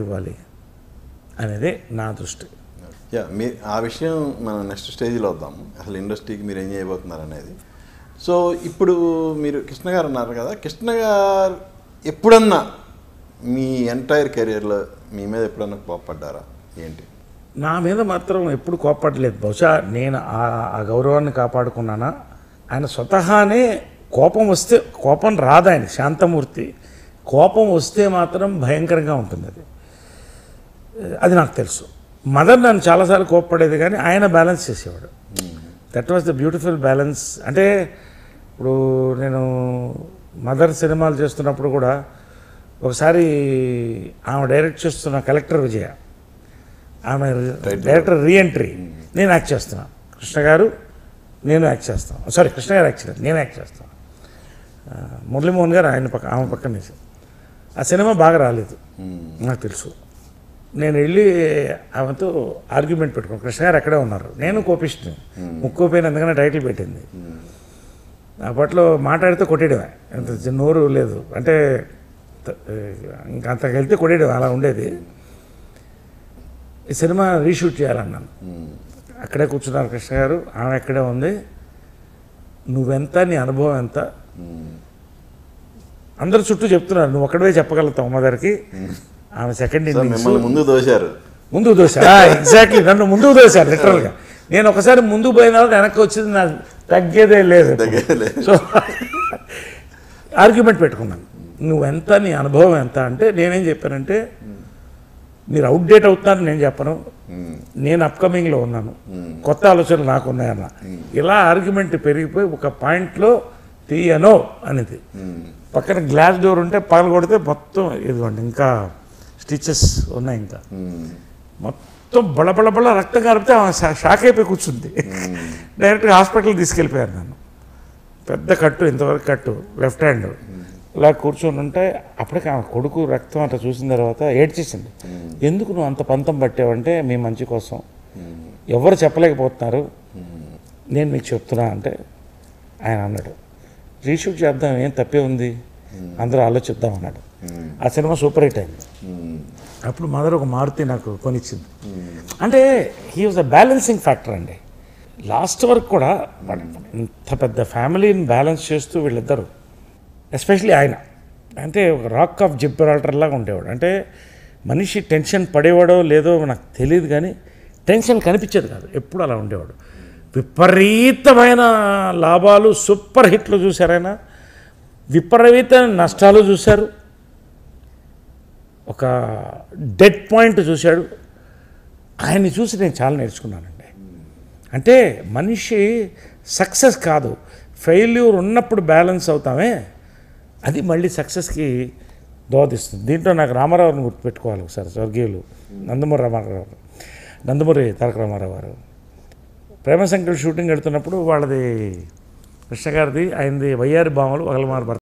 ఇవ్వాలి అనేది నా దృష్టి. మీ ఆ విషయం మనం నెక్స్ట్ స్టేజ్లో వద్దాం. అసలు ఇండస్ట్రీకి మీరు ఏం చేయబోతున్నారు అనేది. సో ఇప్పుడు మీరు కృష్ణ గారు అన్నారు కదా, కృష్ణ గారు ఎప్పుడన్నా మీ ఎంటైర్ కెరియర్లో మీ మీద ఎప్పుడన్నా కోప్పడ్డారా ఏంటి? నా మీద మాత్రం ఎప్పుడు కోప్పడలేదు. బహుశా నేను ఆ గౌరవాన్ని కాపాడుకున్నానా. ఆయన స్వతహానే కోపం వస్తే, కోపం రాదు, ఆయన శాంతమూర్తి. కోపం వస్తే మాత్రం భయంకరంగా ఉంటుంది. అది నాకు తెలుసు. మదర్ నన్ను చాలాసార్లు కోప్పడేది, కానీ ఆయన బ్యాలెన్స్ చేసేవాడు. That was the beautiful balance. అంటే ఇప్పుడు నేను మదర్ సినిమాలు చేస్తున్నప్పుడు కూడా ఒకసారి ఆమె డైరెక్ట్ చేస్తున్న కలెక్టర్ విజయ, ఆమె డైరెక్టర్ రీఎంట్రీ, నేను యాక్ట్ చేస్తున్నాను. కృష్ణ గారు నేను యాక్ట్ చేస్తాను. సారీ, కృష్ణ గారు యాక్ట్ చేస్తాను, నేను యాక్ట్ చేస్తాను. మురళీమోహన్ గారు ఆయన పక్క, ఆమె పక్కన వేసి. ఆ సినిమా బాగా రాలేదు, నాకు తెలుసు. నేను వెళ్ళి ఆమెతో ఆర్గ్యుమెంట్ పెట్టుకున్నాను. కృష్ణ గారు ఎక్కడే ఉన్నారు, నేను కోపిష్టిని, ముక్కోపోయిన ఎందుకనే టైటిల్ పెట్టింది. అప్పట్లో మాట్లాడితే కొట్టేయడమే, అంత నోరు లేదు, అంటే ఇంకా అంతకు వెళ్తే కొట్టేయడం, అలా ఉండేది. ఈ సినిమా రీషూట్ చేయాలన్నాను. అక్కడే కూర్చున్నారు కృష్ణ గారు, ఆమె ఎక్కడే ఉంది. నువ్వెంత, నీ అనుభవం ఎంత, అందరు చుట్టూ చెప్తున్నారు, నువ్వు ఒక్కడే చెప్పగలుగుతావు మదర్కి. ఆమె సెకండ్ ఇన్నింగ్స్ ముందు దోశారు, ఎగ్జాక్ట్లీ నన్ను ముందుకు దోశారు లిటరల్గా. నేను ఒకసారి ముందుకు పోయిన తర్వాత వెనక్కి వచ్చింది, నాకు తగ్గేదే లేదు. సో ఆర్గ్యుమెంట్ పెట్టుకున్నాను, నువ్వెంత, నీ అనుభవం ఎంత అంటే. నేనేం చెప్పానంటే, మీరు అవుట్డేట్ అవుతున్నారని నేను చెప్పను, నేను అప్కమింగ్లో ఉన్నాను, కొత్త ఆలోచనలు నాకు ఉన్నాయన్న. ఇలా ఆర్గ్యుమెంట్ పెరిగిపోయి ఒక పాయింట్లో తీయనో అనేది. పక్కన గ్లాస్ డోర్ ఉంటే పగల కొడితే మొత్తం ఇదిగోండి ఇంకా స్టిచెస్ ఉన్నాయి, ఇంకా మొత్తం బళబళబళ రక్తం కారిపితే ఆమె షాక్ అయిపోయి కూర్చుంది. డైరెక్ట్గా హాస్పిటల్కి తీసుకెళ్ళిపోయారు నన్ను. పెద్ద కట్టు, ఇంతవరకు కట్టు, లెఫ్ట్ హ్యాండ్, ఇలా కూర్చొని ఉంటే అప్పటికి ఆమె కొడుకు రక్తం అంతా చూసిన తర్వాత ఏడ్చేసింది. ఎందుకు నువ్వు అంత పంతం పట్టావంటే, మీ మంచి కోసం, ఎవరు చెప్పలేకపోతున్నారు, నేను మీకు చెప్తున్నా అంటే. ఆయన అన్నాడు, రీషూట్ చేద్దాం, ఏం తప్పే ఉంది, అందరూ ఆలోచిద్దాం అన్నాడు. ఆ సినిమా సూపర్ హిట్ అయింది. అప్పుడు మదర్ ఒక మారుతి నాకు కొనిచ్చింది. అంటే he was a balancing factor అండి. లాస్ట్ వరకు కూడా ఇంత పెద్ద ఫ్యామిలీని బ్యాలెన్స్ చేస్తూ వీళ్ళిద్దరు, ఎస్పెషలీ ఆయన అంటే ఒక రాక్ ఆఫ్ జిబ్రాల్టర్ లాగా ఉండేవాడు. అంటే మనిషి టెన్షన్ పడేవాడో లేదో నాకు తెలియదు, కానీ టెన్షన్ కనిపించేది కాదు, ఎప్పుడు అలా ఉండేవాడు. విపరీతమైన లాభాలు, సూపర్ హిట్లు చూశారు ఆయన, విపరీతమైన నష్టాలు చూశారు, ఒక డెడ్ పాయింట్ చూశాడు. ఆయన్ని చూసి నేను చాలా నేర్చుకున్నానండి. అంటే మనిషి సక్సెస్ కాదు, ఫెయిల్యూర్ ఉన్నప్పుడు బ్యాలెన్స్ అవుతామే, అది మళ్ళీ సక్సెస్కి దోహదిస్తుంది. దీంట్లో నాకు రామారావుని గుర్తుపెట్టుకోవాలి ఒకసారి, స్వర్గీయులు నందమూరి తారక రామారావు గారు. ప్రేమ సంఖ్యలు షూటింగ్ వెళ్తున్నప్పుడు వాళ్ళది, కృష్ణ గారిది, ఆయనది వయ్యారి భామలు వగలమారు భర్త.